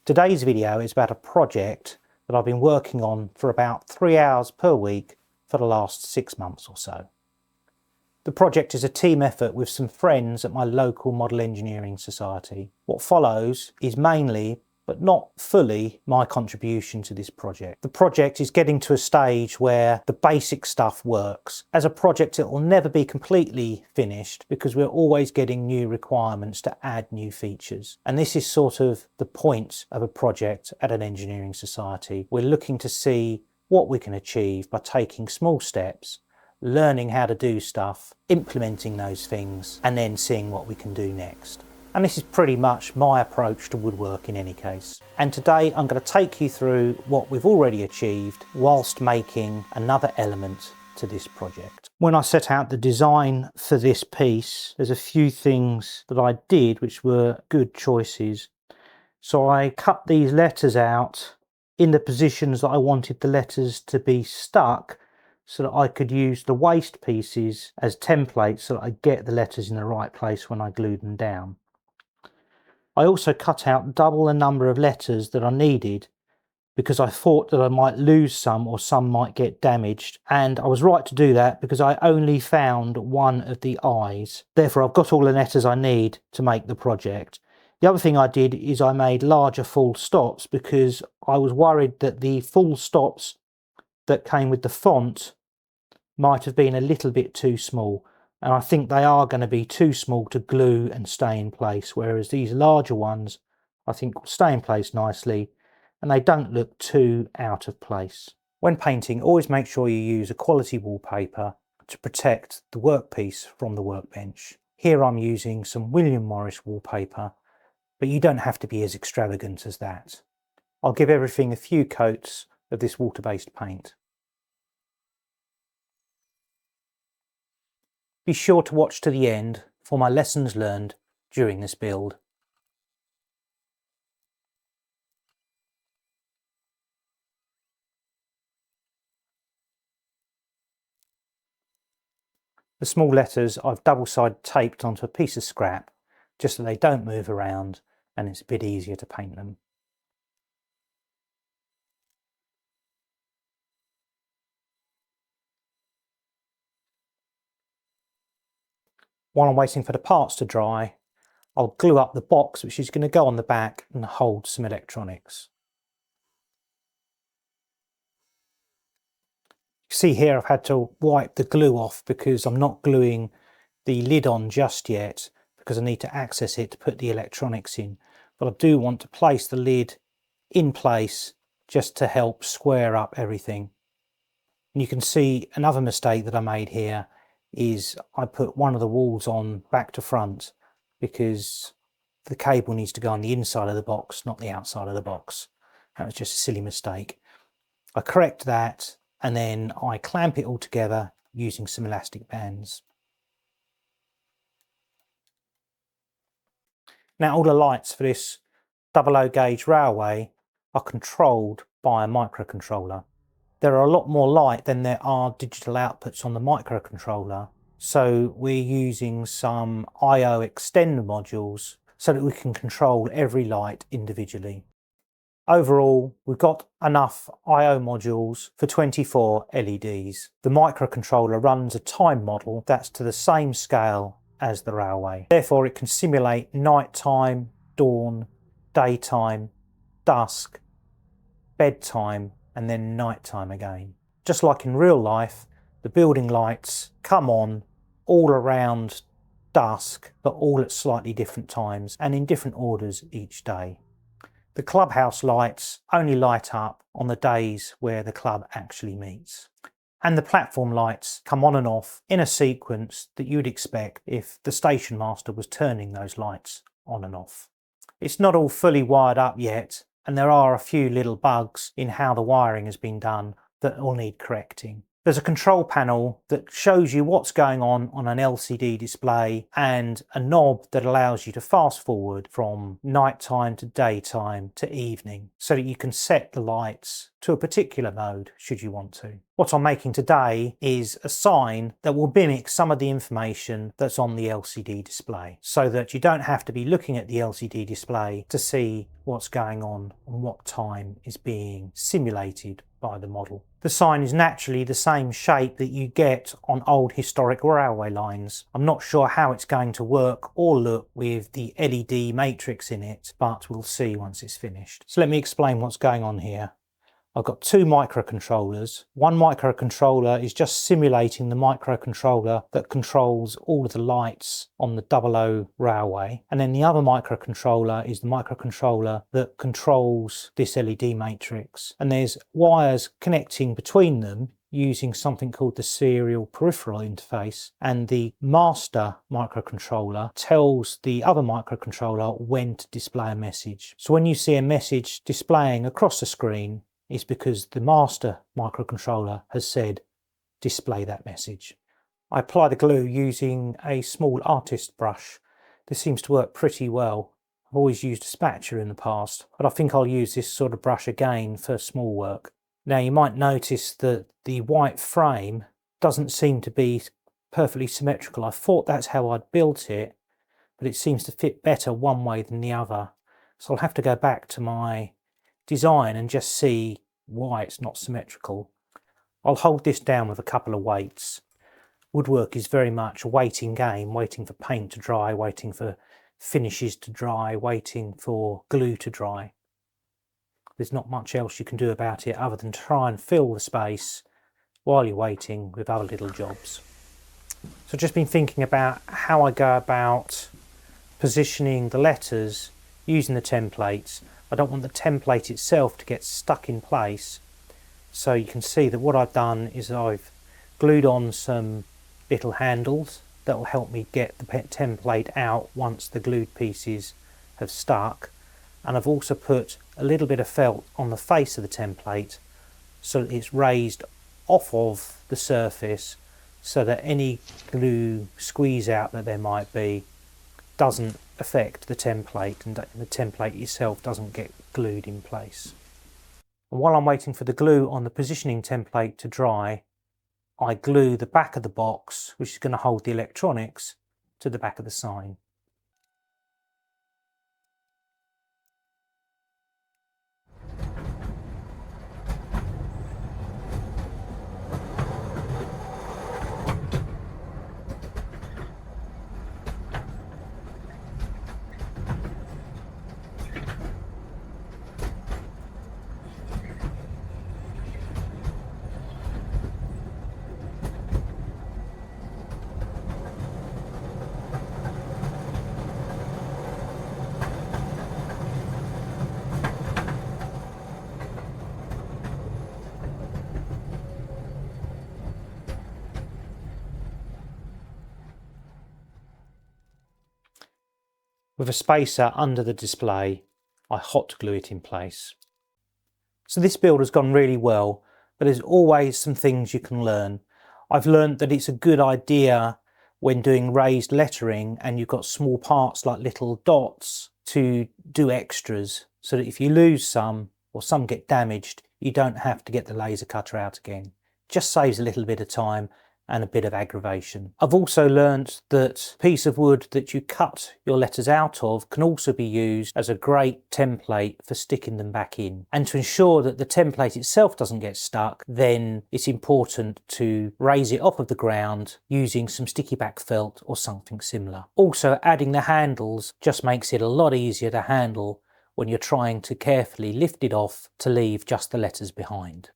Today's video is about a project that I've been working on for about 3 hours per week for the last 6 months or so. The project is a team effort with some friends at my local model engineering society. What follows is mainly, but not fully, my contribution to this project. The project is getting to a stage where the basic stuff works. As a project, it will never be completely finished because we're always getting new requirements to add new features. And this is sort of the point of a project at an engineering society. We're looking to see what we can achieve by taking small steps, learning how to do stuff, implementing those things, and then seeing what we can do next. And this is pretty much my approach to woodwork in any case. And today I'm going to take you through what we've already achieved whilst making another element to this project. When I set out the design for this piece, there's a few things that I did which were good choices. So I cut these letters out in the positions that I wanted the letters to be stuck, so that I could use the waste pieces as templates so that I get the letters in the right place when I glue them down. I also cut out double the number of letters that I needed because I thought that I might lose some or some might get damaged, and I was right to do that because I only found one of the I's. Therefore I've got all the letters I need to make the project. The other thing I did is I made larger full stops because I was worried that the full stops that came with the font might have been a little bit too small. And I think they are going to be too small to glue and stay in place, whereas these larger ones I think will stay in place nicely and they don't look too out of place. When painting, always make sure you use a quality wallpaper to protect the workpiece from the workbench. Here I'm using some William Morris wallpaper, but you don't have to be as extravagant as that. I'll give everything a few coats of this water-based paint. Be sure to watch to the end for my lessons learned during this build. The small letters I've double-sided taped onto a piece of scrap just so they don't move around and it's a bit easier to paint them. While I'm waiting for the parts to dry, I'll glue up the box which is going to go on the back and hold some electronics. You see here I've had to wipe the glue off because I'm not gluing the lid on just yet because I need to access it to put the electronics in. But I do want to place the lid in place just to help square up everything. And you can see another mistake that I made here is I put one of the walls on back to front because the cable needs to go on the inside of the box, not the outside of the box. That was just a silly mistake. I correct that and then I clamp it all together using some elastic bands. Now all the lights for this 00 gauge railway are controlled by a microcontroller. There are a lot more light than there are digital outputs on the microcontroller, so we're using some I/O extend modules so that we can control every light individually. Overall, we've got enough I/O modules for 24 LEDs. The microcontroller runs a time model that's to the same scale as the railway. Therefore, it can simulate nighttime, dawn, daytime, dusk, bedtime, and then nighttime again. Just like in real life, the building lights come on all around dusk, but all at slightly different times and in different orders each day. The clubhouse lights only light up on the days where the club actually meets. And the platform lights come on and off in a sequence that you'd expect if the station master was turning those lights on and off. It's not all fully wired up yet, and there are a few little bugs in how the wiring has been done that will need correcting. There's a control panel that shows you what's going on an LCD display, and a knob that allows you to fast forward from nighttime to daytime to evening, so that you can set the lights to a particular mode should you want to. What I'm making today is a sign that will mimic some of the information that's on the LCD display, so that you don't have to be looking at the LCD display to see what's going on and what time is being simulated by the model. The sign is naturally the same shape that you get on old historic railway lines. I'm not sure how it's going to work or look with the LED matrix in it, but we'll see once it's finished. So let me explain what's going on here. I've got two microcontrollers. One microcontroller is just simulating the microcontroller that controls all of the lights on the 00 railway. And then the other microcontroller is the microcontroller that controls this LED matrix. And there's wires connecting between them using something called the serial peripheral interface, and the master microcontroller tells the other microcontroller when to display a message. So when you see a message displaying across the screen, it's because the master microcontroller has said display that message. I apply the glue using a small artist brush. This seems to work pretty well. I've always used a spatula in the past, but I think I'll use this sort of brush again for small work. Now you might notice that the white frame doesn't seem to be perfectly symmetrical. I thought that's how I'd built it, but it seems to fit better one way than the other. So I'll have to go back to my design and just see why it's not symmetrical. I'll hold this down with a couple of weights. Woodwork is very much a waiting game, waiting for paint to dry, waiting for finishes to dry, waiting for glue to dry. There's not much else you can do about it other than try and fill the space while you're waiting with other little jobs. So I've just been thinking about how I go about positioning the letters using the templates. I don't want the template itself to get stuck in place, so you can see that what I've done is I've glued on some little handles that will help me get the template out once the glued pieces have stuck, and I've also put a little bit of felt on the face of the template so that it's raised off of the surface, so that any glue squeeze out that there might be doesn't affect the template, and the template itself doesn't get glued in place. And while I'm waiting for the glue on the positioning template to dry, I glue the back of the box, which is going to hold the electronics, to the back of the sign. With a spacer under the display, I hot glue it in place. So this build has gone really well, but there's always some things you can learn. I've learned that it's a good idea when doing raised lettering and you've got small parts like little dots to do extras, so that if you lose some or some get damaged, you don't have to get the laser cutter out again. Just saves a little bit of time and a bit of aggravation. I've also learnt that a piece of wood that you cut your letters out of can also be used as a great template for sticking them back in. And to ensure that the template itself doesn't get stuck, then it's important to raise it off of the ground using some sticky back felt or something similar. Also, adding the handles just makes it a lot easier to handle when you're trying to carefully lift it off to leave just the letters behind.